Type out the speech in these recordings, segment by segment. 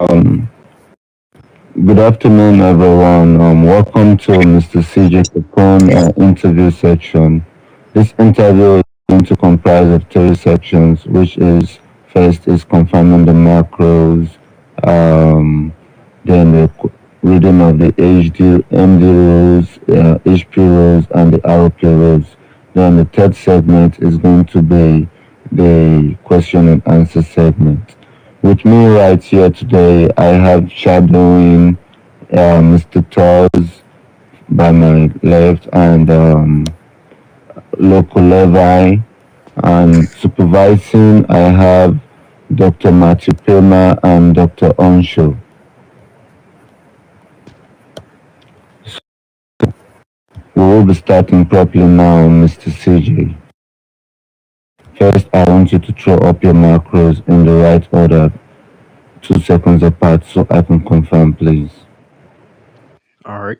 Um, Good afternoon, everyone. Welcome to Mr. Ceejay Capone interview section. This interview is going to comprise of three sections, which is first is confirming the macros, um, then the reading of the HD, MD rules, HP rules, and the ROP rules. Then the third segment is going to be the question and answer segment. With me right here today, I have shadowing Mr. Tours by my left and Local Levi. And supervising, I have Dr. Matipema and Dr. Onsho. We will be starting properly now, Mr. CJ. First, I want you to throw up your macros in the right order, 2 seconds apart, so I can confirm, please. All right.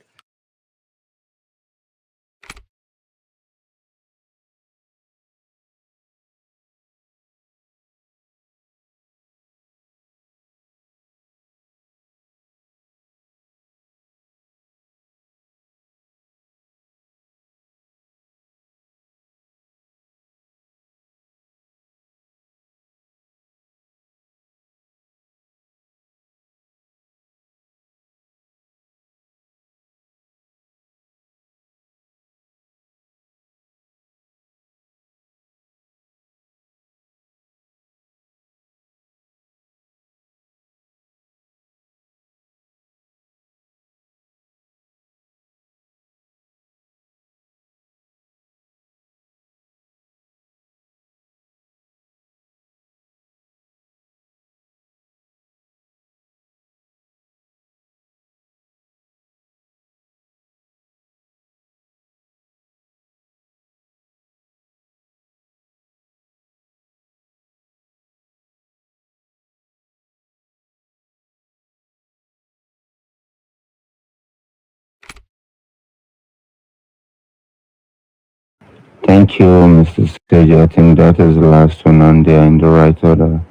Thank you, Mr. CJ. I think that is the last one, and they are in the right order.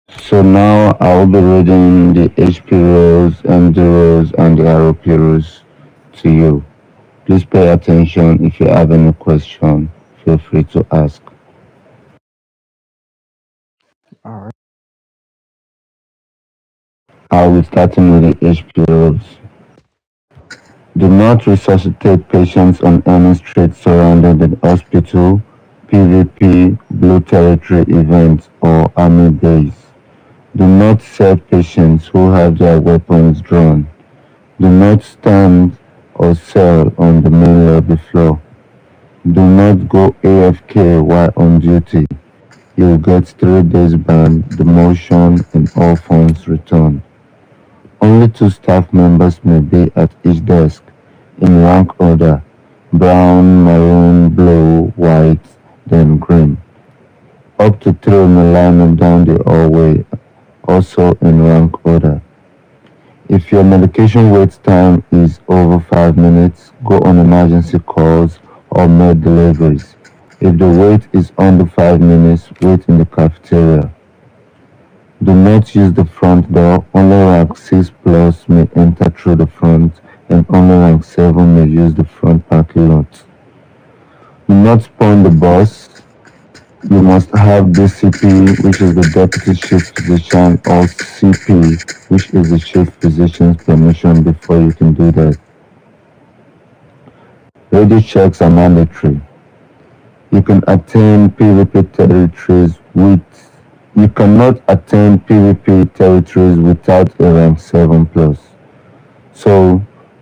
So now I will be reading the HP rules, MD rules, and the ROP rules to you. Please pay attention. If you have any question, feel free to ask. All right. I will be starting with the HP rules. Do not resuscitate patients on any street surrounding the hospital, PvP, Blue Territory events, or army base. Do not serve patients who have their weapons drawn. Do not stand or sell on the main lobby floor. Do not go AFK while on duty. You'll get 3 days ban, demotion, and all funds returned. Only 2 staff members may be at each desk in rank order: brown, maroon, blue, white, then green. Up to 3 in a line down the hallway, also in rank order. If your medication wait time is over 5 minutes, go on emergency calls or mail deliveries. If the wait is under 5 minutes, wait in the cafeteria. Do not use the front door. Only rank 6 plus may enter through the front, and only rank 7 may use the front parking lot. Do not spawn the bus. You must have DCP, which is the deputy chief physician, or CP, which is the chief physician's permission before you can do that. Radio checks are mandatory. You can attain PvP territories with You cannot attain PvP territories without a rank 7 plus. So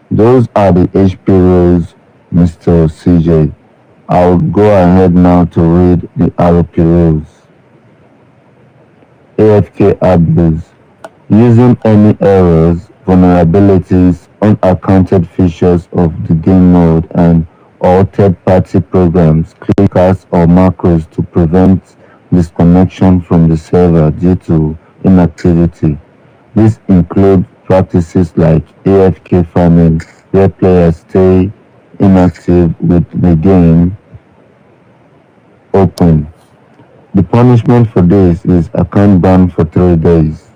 those are the HP rules, Mr. CJ. I'll go ahead now to read the ROP rules. AFK abuse. Using any errors, vulnerabilities, unaccounted features of the game mode and or third-party programs, clickers or macros to prevent disconnection from the server due to inactivity. These include practices like AFK farming, where players stay inactive with the game open. Punishment for this is account ban for 3 days.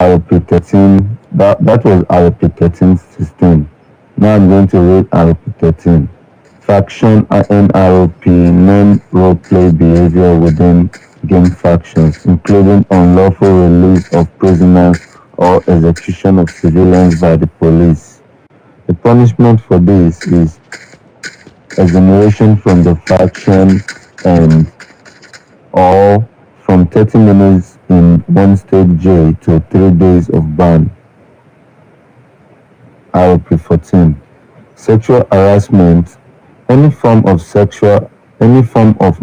RP 13, that was RP 1316. Now I'm going to read RP 13. Faction NROP, non-roleplay behavior within game factions, including unlawful release of prisoners or execution of civilians by the police. The punishment for this is exoneration from the faction and or from 30 minutes in one state jail to 3 days of ban. RP 14. Sexual harassment. Any form of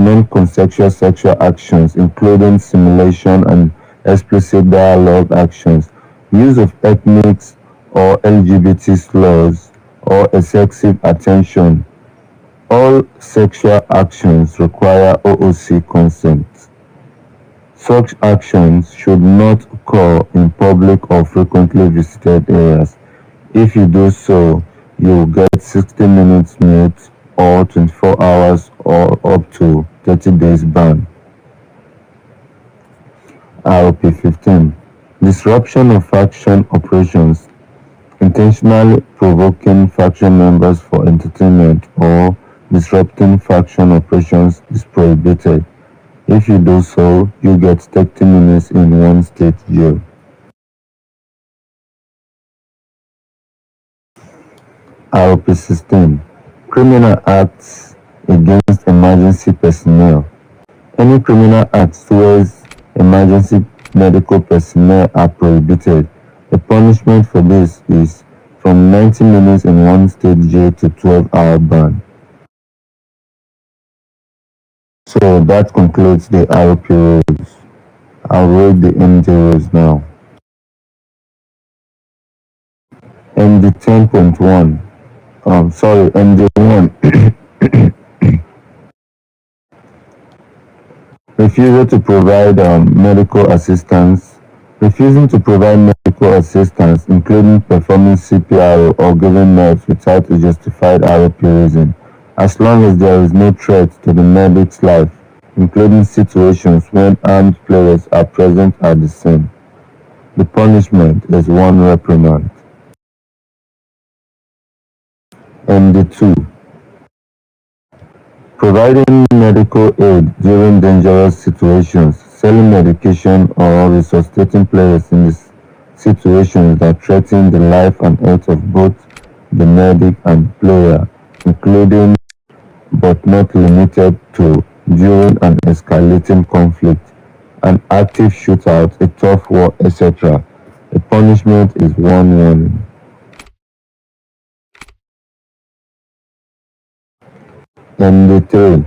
non-consensual sexual actions, including simulation and explicit dialogue actions, use of ethnics or LGBT slurs, or excessive attention. All sexual actions require OOC consent. Such actions should not occur in public or frequently visited areas. If you do so, you will get 60 minutes mute or 24 hours or up to 30 days ban. ROP 15. Disruption of faction operations. Intentionally provoking faction members for entertainment or disrupting faction operations is prohibited. If you do so, you get 30 minutes in one state jail. ROP 16. Criminal acts against emergency personnel. Any criminal acts towards emergency medical personnel are prohibited. The punishment for this is from 90 minutes in one state jail to 12-hour ban. So that concludes the ROP rules. I'll read the MD rules now. MD 10.1. MD 1. Refusal to provide medical assistance. Refusing to provide medical assistance, including performing CPR or giving meds without a justified ROP reason, as long as there is no threat to the medic's life, including situations when armed players are present at the scene. The punishment is 1 reprimand. MD2. Providing medical aid during dangerous situations, selling medication or resuscitating players in these situations that threaten the life and health of both the medic and player, including but not limited to during an escalating conflict, an active shootout, a tough war, etc. The punishment is 1 warning. MD3.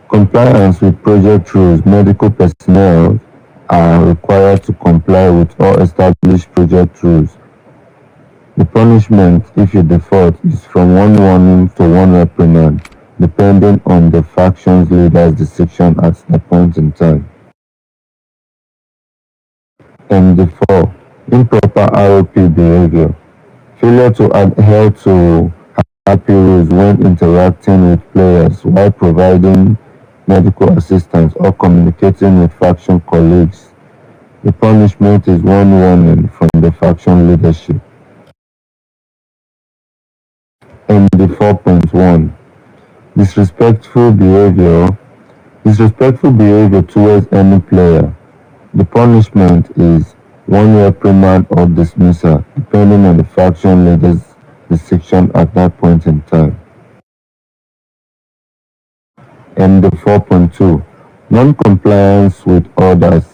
Compliance with project rules. Medical personnel are required to comply with all established project rules. The punishment, if you default, is from 1 warning to 1 reprimand, depending on the faction's leader's decision at the point in time. MD4. Improper ROP behavior. Failure to adhere to happy rules when interacting with players while providing medical assistance or communicating with faction colleagues. The punishment is 1 warning from the faction leadership. MD 4.1. Disrespectful behavior. Disrespectful behavior towards any player. The punishment is 1 reprimand or dismissal, depending on the faction leader's decision at that point in time. MD 4.2. Non-compliance with orders.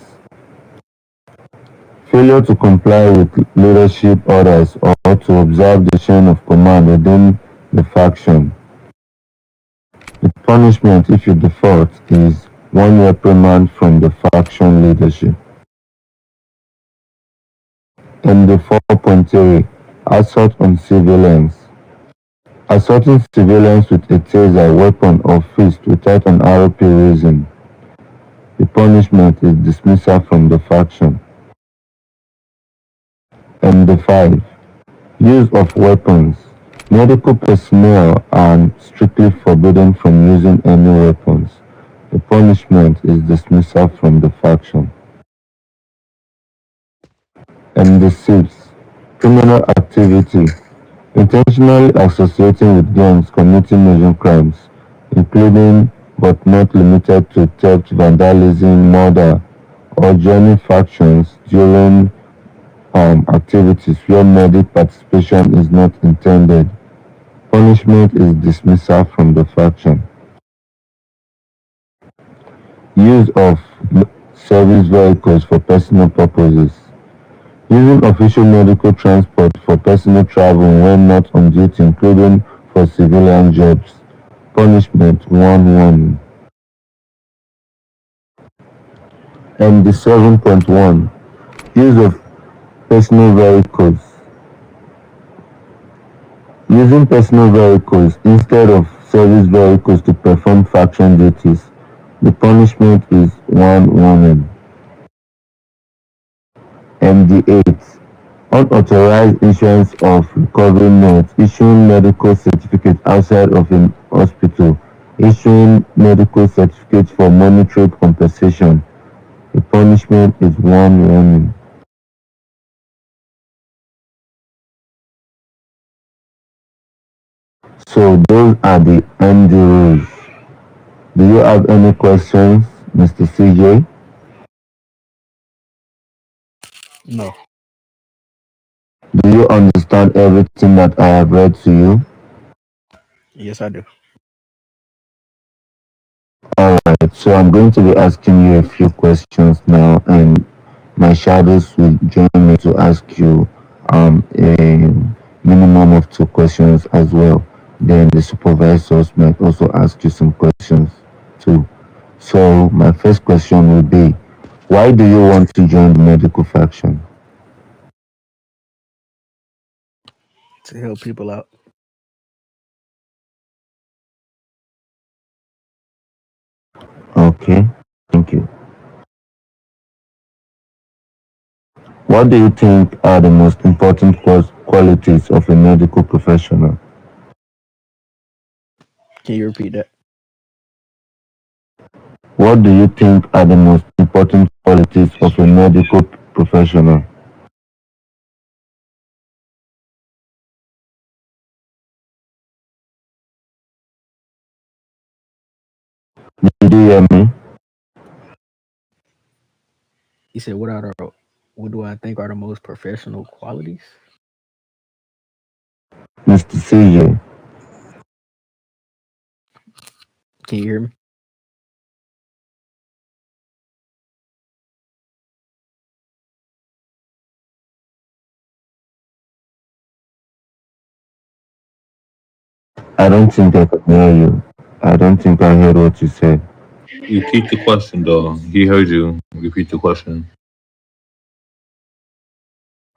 Failure to comply with leadership orders or to observe the chain of command within the faction. The punishment, if you default, is 1 reprimand from the faction leadership. MD 4.3. Assault on civilians. Assaulting civilians with a taser, weapon, or fist without an ROP reason. The punishment is dismissal from the faction. MD 5. Use of weapons. Medical personnel are strictly forbidden from using any weapons. The punishment is dismissal from the faction. And the sixth, criminal activity. Intentionally associating with gangs committing major crimes, including but not limited to theft, vandalism, murder, or joining factions during activities where medic participation is not intended. Punishment is dismissal from the faction. Use of service vehicles for personal purposes. Using official medical transport for personal travel when not on duty, including for civilian jobs. Punishment 1 MD 7.1 Use of personal vehicles. Using personal vehicles instead of service vehicles to perform faction duties. The punishment is 1 MD 8 Unauthorized issuance of recovery notes, issuing medical certificates outside of a hospital, issuing medical certificates for monetary compensation. The punishment is 1 So those are the MD rules. Do you have any questions, Mr. CJ? No. Do you understand everything that I have read to you? Yes, I do. Alright, so I'm going to be asking you a few questions now, and my shadows will join me to ask you a minimum of two questions as well. Then the supervisors might also ask you some questions too. So my first question will be, why do you want to join the medical faction? To help people out. Okay, thank you. What do you think are the most important qualities of a medical professional? Can you repeat that? What do you think are the most important qualities of a medical professional? Did you hear me, You said what do I think are the most professional qualities? Mr. CJ? Can you hear me? I don't think I can hear you. I don't think I heard what you said. Repeat the question, though. He heard you. Repeat the question.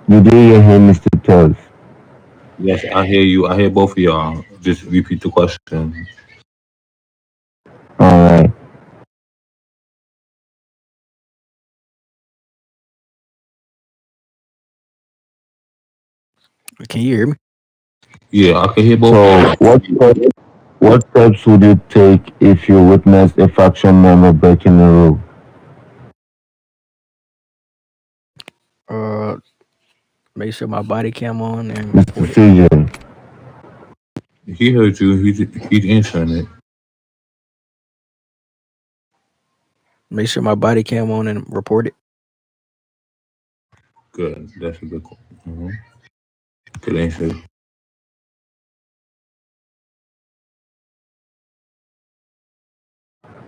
Did you hear him, Mr. Todd? Yes, I hear you. I hear both of y'all. Just repeat the question. Alright. Can you hear me? Yeah, I can hear both of So, y'all. what steps would you take if you witnessed a faction member breaking the rule? Uh, Make sure my body cam on and Mr. report it. CJ, He heard you. He's answering it. Make sure my body cam on and report it. Good. That's a good question. Good answer.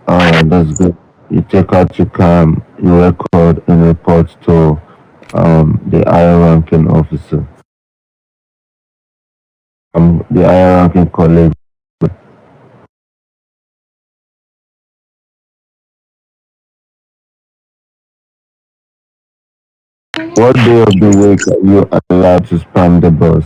alright, that's good. You take out your cam, you record and report to the higher ranking officer, the higher ranking colleague. What day of the week are you allowed to spam the bus?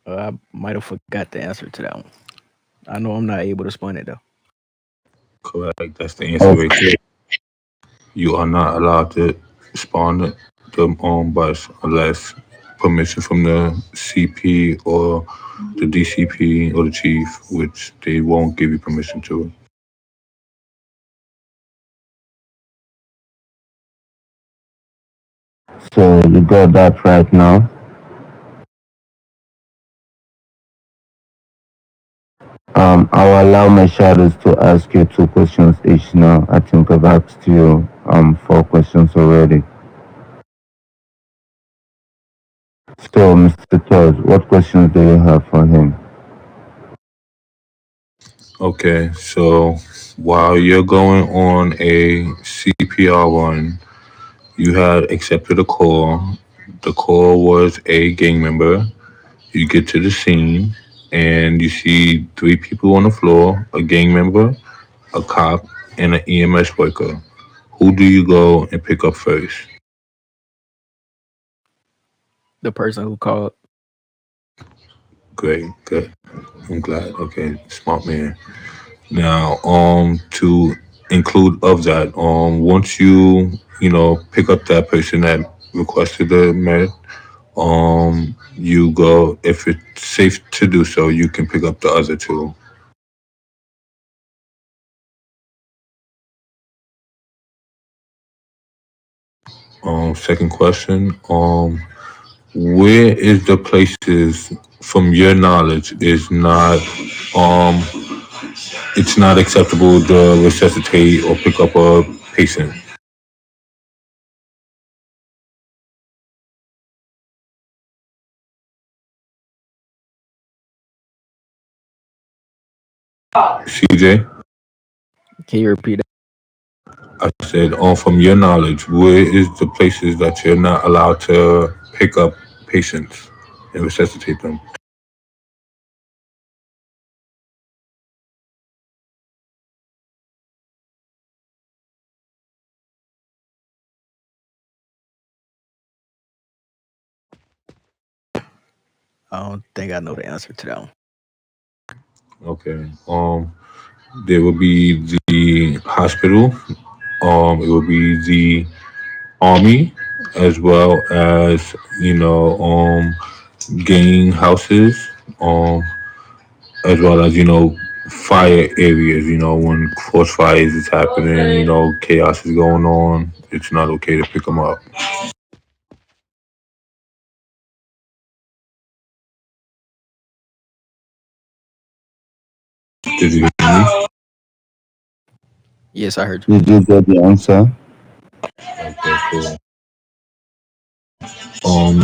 I might have forgot the answer to that one. I know I'm not able to spun it though. Correct. That's the answer right Okay. there. You are not allowed to spawn the bus unless permission from the CP or the DCP or the chief, which they won't give you permission to. So you got that right now. I'll allow my shadows to ask you two questions each now. I think I've asked you four questions already. So, Mr. Todd, what questions do you have for him? Okay, so while you're going on a CPR run, you had accepted a call. The call was a gang member. You get to the scene and you see three people on the floor, a gang member, a cop, and an EMS worker. Who do you go and pick up first? The person who called. Great, good. I'm glad. Okay, smart man. Now, to include of that, once you pick up that person that requested the med, you go if it's safe to do so, you can pick up the other two. Second question, where is the places from your knowledge is not um it's not acceptable to resuscitate or pick up a patient? CJ, Can you repeat that? I said, from your knowledge, where is the places that you're not allowed to pick up patients and resuscitate them? I don't think I know the answer to that one. Okay. There will be the hospital. It will be the army, as well as gang houses. As well as fire areas. When forest fires is happening, chaos is going on. It's not okay to pick them up. Did you hear me? Yes, I heard you. Did you get the answer? Okay, cool. Um,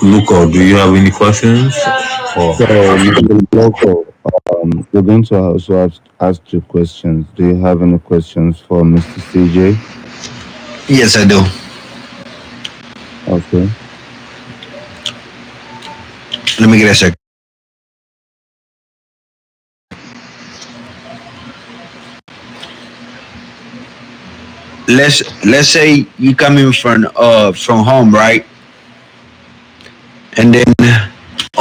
Luco, do you have any questions? Or So, Mr. Loco, we're going to also ask you questions. Do you have any questions for Mr. CJ? Yes, I do. Okay. Let me get a sec. Let's say you coming from home, right? And then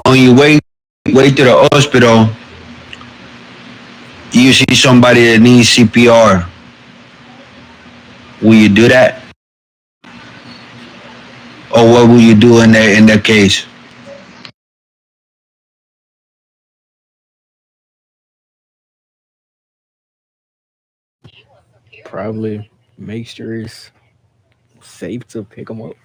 on your way to the hospital, you see somebody that needs CPR. Will you do that, or what will you do in that case? Probably make sure it's safe to pick them up.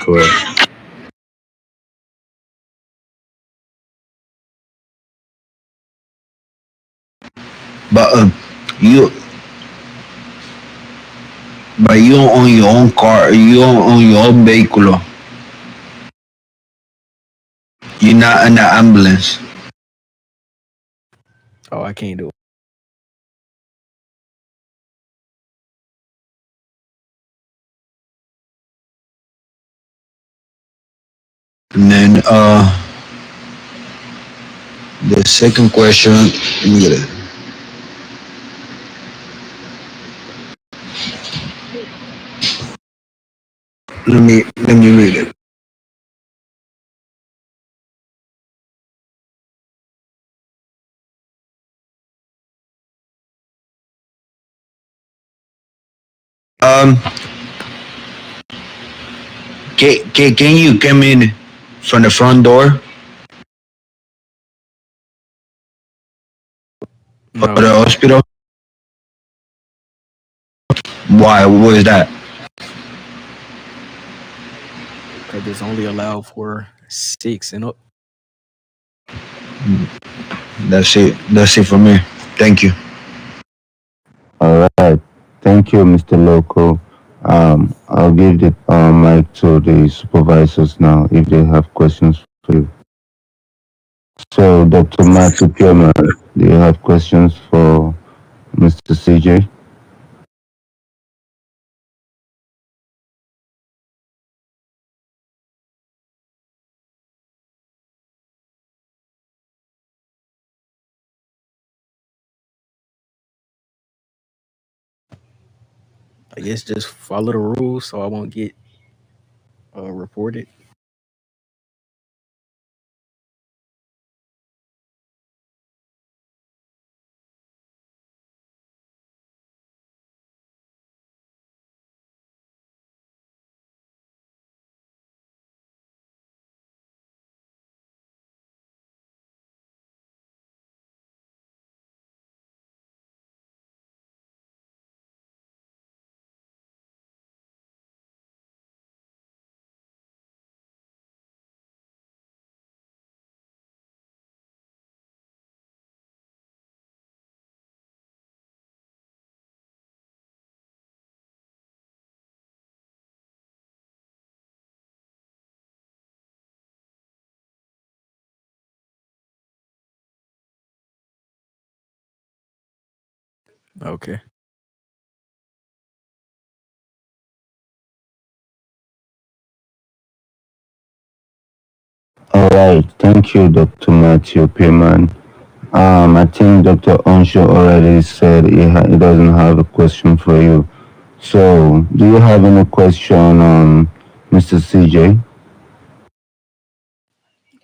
correct? But you but you own your own car. You own your own vehicle. You're not in the ambulance. Oh, I can't do it. And then the second question. Let me get it. Let me read it. Um, can you come in from the front door of the No, hospital? Why? What is that? because it's only allowed for six and up. That's it. That's it for me. Thank you. All right. Thank you, Mr. Loco. I'll give the mic to the supervisors now if they have questions for you. So, Dr. Matthew Pierman, do you have questions for Mr. CJ? I guess just follow the rules so I won't get reported. Okay. All right. Thank you, Dr. Matthew Pierman. I think Dr. Onsho already said he doesn't have a question for you. So, do you have any question, Mr. CJ?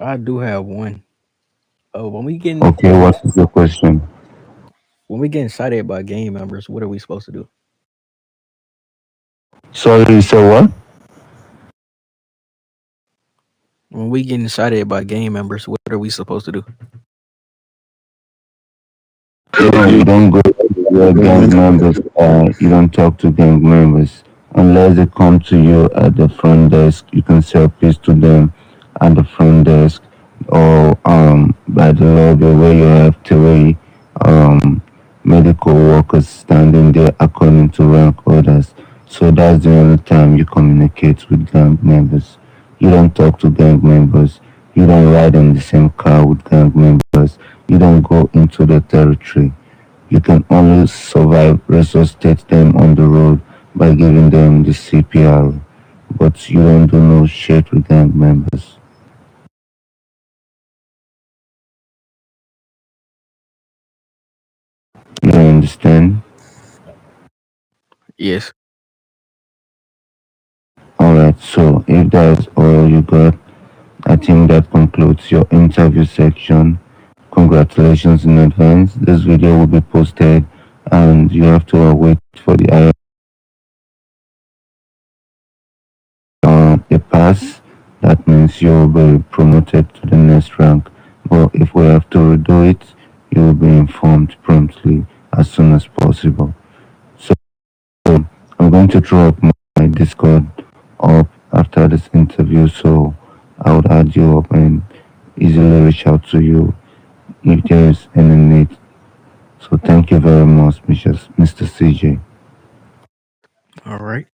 I do have one. When we getting Okay, what is your question? when we getting shot at by gang members, what are we supposed to do? Sorry, you said what? When we getting shot at by gang members, what are we supposed to do? You don't go to your gang members, you don't talk to gang members. Unless they come to you at the front desk, you can sell peace to them at the front desk or by the lobby where you have three um, medical workers standing there according to rank orders. So that's the only time you communicate with gang members. You don't talk to gang members. You don't ride in the same car with gang members. You don't go into the territory. You can only survive, resuscitate them on the road by giving them the CPR. But you don't do no shit with gang members. You understand? Yes. Alright, so if that's all you got, I think that concludes your interview section. Congratulations in advance. This video will be posted and you have to wait for the a pass. That means you'll be promoted to the next rank. But if we have to redo it, you will be informed promptly as soon as possible. So I'm going to throw up my Discord up after this interview, so I would add you up and easily reach out to you if there's any need. So thank you very much, Mr. CJ. All right.